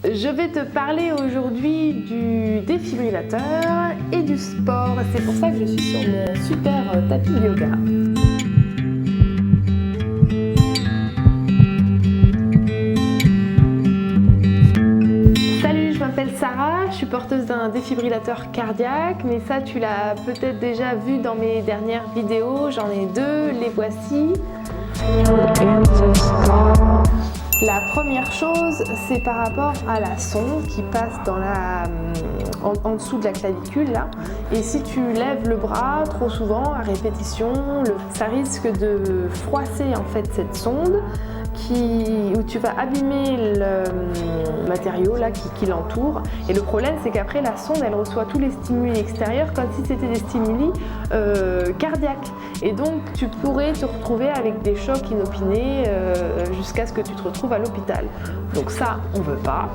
Je vais te parler aujourd'hui du défibrillateur et du sport. C'est pour ça que je suis sur mon super tapis de yoga. Salut, je m'appelle Sarah, je suis porteuse d'un défibrillateur cardiaque, mais ça tu l'as peut-être déjà vu dans mes dernières vidéos, j'en ai deux, les voici. La première chose, c'est par rapport à la sonde qui passe dans en dessous de la clavicule là. Et si tu lèves le bras trop souvent à répétition, ça risque de froisser en fait cette sonde où tu vas abîmer le matériau là qui l'entoure. Et le problème, c'est qu'après la sonde, elle reçoit tous les stimuli extérieurs comme si c'était des stimuli cardiaques. Et donc, tu pourrais te retrouver avec des chocs inopinés jusqu'à ce que tu te retrouves à l'hôpital. Donc ça, on veut pas.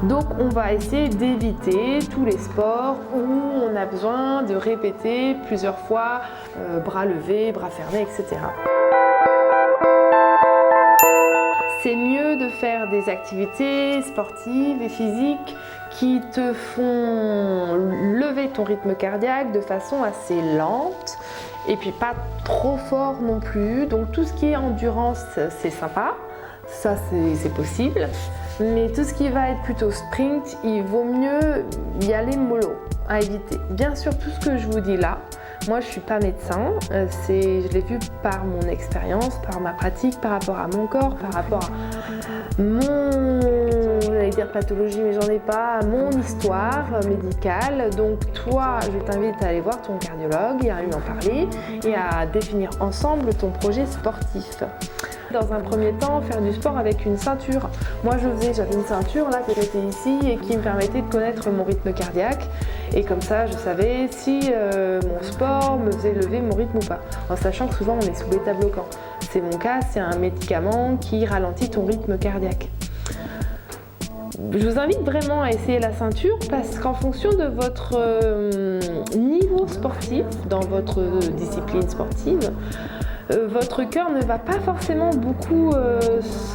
Donc, on va essayer d'éviter tous les sports où on a besoin de répéter plusieurs fois, bras levés, bras fermés, etc. C'est mieux de faire des activités sportives et physiques qui te font lever ton rythme cardiaque de façon assez lente et puis pas trop fort non plus. Donc tout ce qui est endurance, c'est sympa, ça c'est possible. Mais tout ce qui va être plutôt sprint, il vaut mieux y aller mollo, à éviter. Bien sûr, tout ce que je vous dis là, moi je suis pas médecin, je l'ai vu par mon expérience, par ma pratique, par rapport à mon corps, par rapport à j'allais dire pathologie mais j'en ai pas, mon histoire médicale. Donc toi, je t'invite à aller voir ton cardiologue et à lui en parler et à définir ensemble ton projet sportif. Dans un premier temps, faire du sport avec une ceinture. Moi j'avais une ceinture là qui était ici et qui me permettait de connaître mon rythme cardiaque. Et comme ça, je savais si mon sport me faisait lever mon rythme ou pas. En sachant que souvent on est sous bêta-bloquant. C'est mon cas, c'est un médicament qui ralentit ton rythme cardiaque. Je vous invite vraiment à essayer la ceinture parce qu'en fonction de votre niveau sportif, dans votre discipline sportive, votre cœur ne va pas forcément beaucoup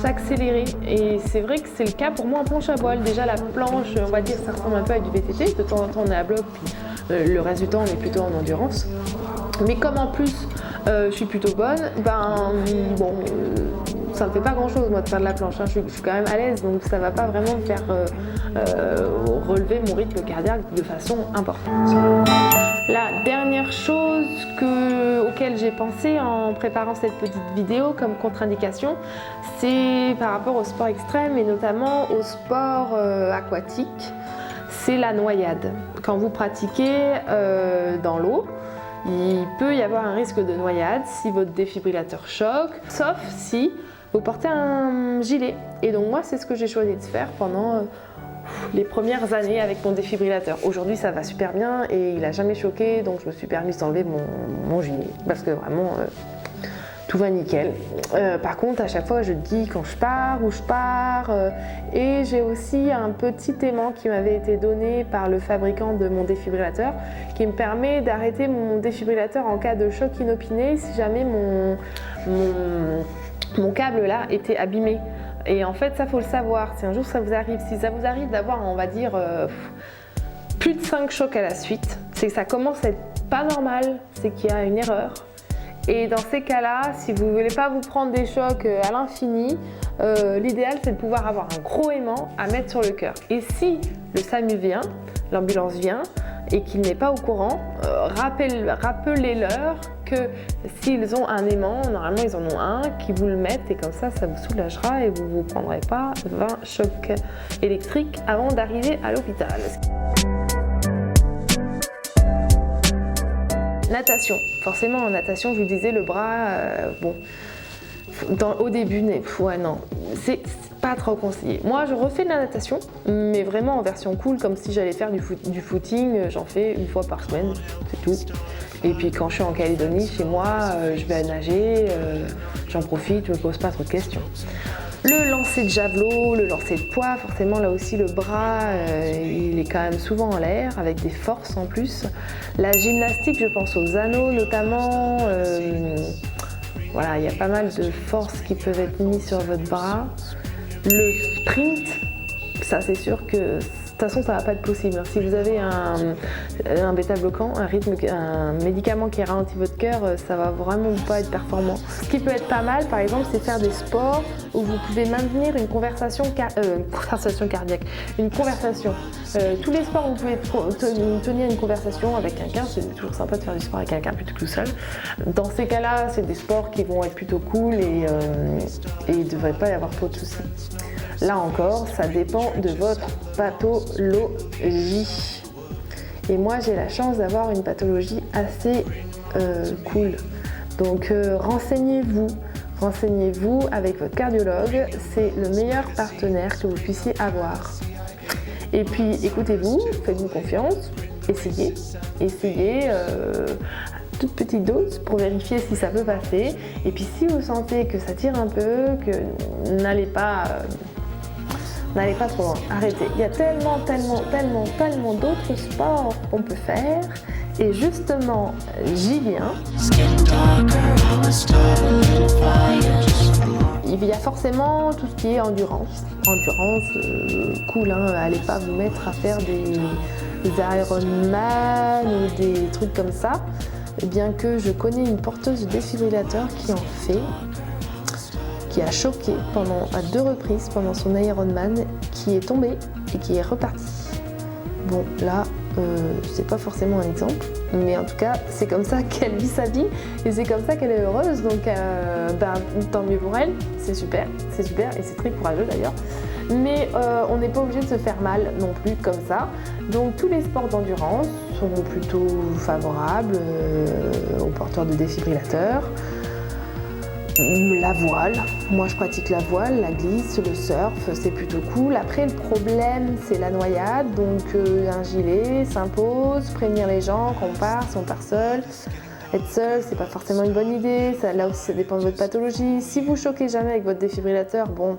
s'accélérer. Et c'est vrai que c'est le cas pour moi en planche à voile. Déjà la planche, on va dire, ça ressemble un peu à du VTT. De temps en temps on est à bloc, puis le reste du temps on est plutôt en endurance. Mais comme en plus je suis plutôt bonne, ça me fait pas grand chose moi de faire de la planche, hein. Je suis quand même à l'aise, donc ça va pas vraiment me faire relever mon rythme cardiaque de façon importante. La dernière chose auquel j'ai pensé en préparant cette petite vidéo comme contre-indication, c'est par rapport au sport extrême et notamment au sport aquatique, c'est la noyade. Quand vous pratiquez dans l'eau, il peut y avoir un risque de noyade si votre défibrillateur choque, sauf si vous portez un gilet. Et donc moi, c'est ce que j'ai choisi de faire pendant les premières années avec mon défibrillateur. Aujourd'hui, ça va super bien et il n'a jamais choqué, donc je me suis permis d'enlever mon gilet parce que vraiment tout va nickel. Par contre, à chaque fois, je dis quand je pars, où je pars. Et j'ai aussi un petit aimant qui m'avait été donné par le fabricant de mon défibrillateur qui me permet d'arrêter mon défibrillateur en cas de choc inopiné si jamais mon câble là était abîmé. Et en fait, ça faut le savoir. Si un jour ça vous arrive, si ça vous arrive d'avoir, on va dire, plus de 5 chocs à la suite, c'est que ça commence à être pas normal, c'est qu'il y a une erreur. Et dans ces cas-là, si vous ne voulez pas vous prendre des chocs à l'infini, l'idéal c'est de pouvoir avoir un gros aimant à mettre sur le cœur. Et si le SAMU vient, l'ambulance vient, et qu'il n'est pas au courant, rappelez-leur que s'ils ont un aimant, normalement ils en ont un, qu'ils vous le mettent et comme ça, ça vous soulagera et vous ne vous prendrez pas 20 chocs électriques avant d'arriver à l'hôpital. Natation. Forcément en natation, je vous disais, le bras, au début, non, c'est pas trop conseillé. Moi, je refais de la natation, mais vraiment en version cool, comme si j'allais faire du footing. J'en fais une fois par semaine, c'est tout. Et puis quand je suis en Calédonie, chez moi, je vais nager, j'en profite, je me pose pas trop de questions. Le lancer de javelot, le lancer de poids, forcément là aussi le bras, il est quand même souvent en l'air avec des forces en plus. La gymnastique, je pense aux anneaux notamment. Voilà, il y a pas mal de forces qui peuvent être mises sur votre bras. Le sprint, ça c'est sûr que de toute façon ça va pas être possible. Si vous avez un bêta-bloquant, un médicament qui ralentit votre cœur, ça va vraiment pas être performant. Ce qui peut être pas mal par exemple, c'est faire des sports où vous pouvez maintenir une conversation cardiaque, une conversation. Tous les sports où vous pouvez tenir une conversation avec quelqu'un, c'est toujours sympa de faire du sport avec quelqu'un plutôt que tout seul. Dans ces cas-là, c'est des sports qui vont être plutôt cool et il ne devrait pas y avoir trop de soucis. Là encore, ça dépend de votre pathologie. Et moi, j'ai la chance d'avoir une pathologie assez cool. Donc, renseignez-vous avec votre cardiologue. C'est le meilleur partenaire que vous puissiez avoir. Et puis, écoutez-vous, faites-vous confiance, essayez toute petite dose pour vérifier si ça peut passer. Et puis, si vous sentez que ça tire un peu, que n'allez pas trop loin, arrêtez. Il y a tellement d'autres sports qu'on peut faire. Et justement, j'y viens. Il y a forcément tout ce qui est endurance. Cool, hein, allez pas vous mettre à faire des Ironman ou des trucs comme ça. Bien que je connais une porteuse de défibrillateur qui en fait, qui a choqué à 2 reprises pendant son Ironman, qui est tombée et qui est repartie. Bon, là, c'est pas forcément un exemple, mais en tout cas, c'est comme ça qu'elle vit sa vie et c'est comme ça qu'elle est heureuse. Donc, tant mieux pour elle, c'est super et c'est très courageux d'ailleurs. Mais on n'est pas obligé de se faire mal non plus comme ça. Donc, tous les sports d'endurance sont plutôt favorables aux porteurs de défibrillateurs. La voile, moi je pratique la voile, la glisse, le surf, c'est plutôt cool. Après le problème c'est la noyade, donc un gilet s'impose, prévenir les gens quand on part, si on part seul. Être seul, c'est pas forcément une bonne idée, là aussi ça dépend de votre pathologie. Si vous choquez jamais avec votre défibrillateur, bon,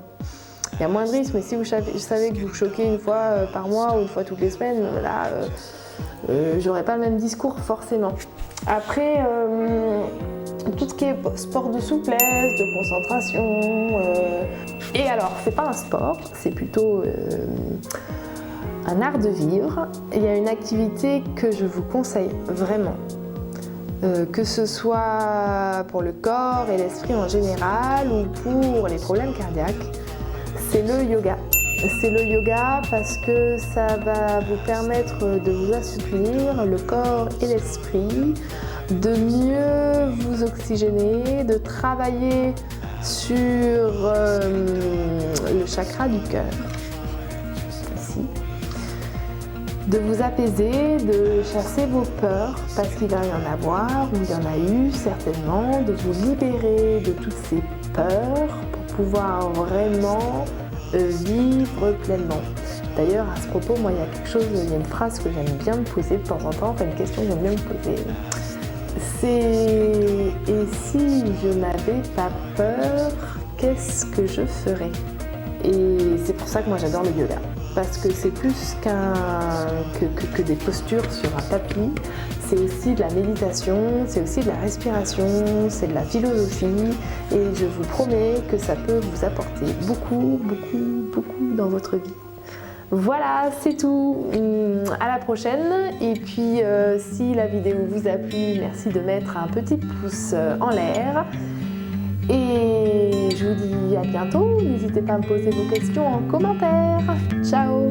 il y a moins de risques, mais si vous savez que vous choquez une fois par mois ou une fois toutes les semaines, là, j'aurais pas le même discours forcément. Après, tout ce qui est sport de souplesse, de concentration. Et alors, c'est pas un sport, c'est plutôt un art de vivre. Il y a une activité que je vous conseille vraiment, que ce soit pour le corps et l'esprit en général ou pour les problèmes cardiaques, c'est le yoga. C'est le yoga parce que ça va vous permettre de vous assouplir le corps et l'esprit, de mieux vous oxygéner, de travailler sur le chakra du cœur, ici, de vous apaiser, de chasser vos peurs parce qu'il va y en avoir ou il y en a eu certainement, de vous libérer de toutes ces peurs pour pouvoir vraiment vivre pleinement. D'ailleurs, à ce propos, moi, il y a une phrase que j'aime bien me poser de temps en temps, enfin une question que j'aime bien me poser. C'est « Et si je n'avais pas peur, qu'est-ce que je ferais ?» Et c'est pour ça que moi j'adore le yoga. Parce que c'est plus que des postures sur un tapis, c'est aussi de la méditation, c'est aussi de la respiration, c'est de la philosophie et je vous promets que ça peut vous apporter beaucoup dans votre vie. Voilà, c'est tout. À la prochaine. Et puis, si la vidéo vous a plu, merci de mettre un petit pouce en l'air. Et je vous dis à bientôt. N'hésitez pas à me poser vos questions en commentaire. Ciao!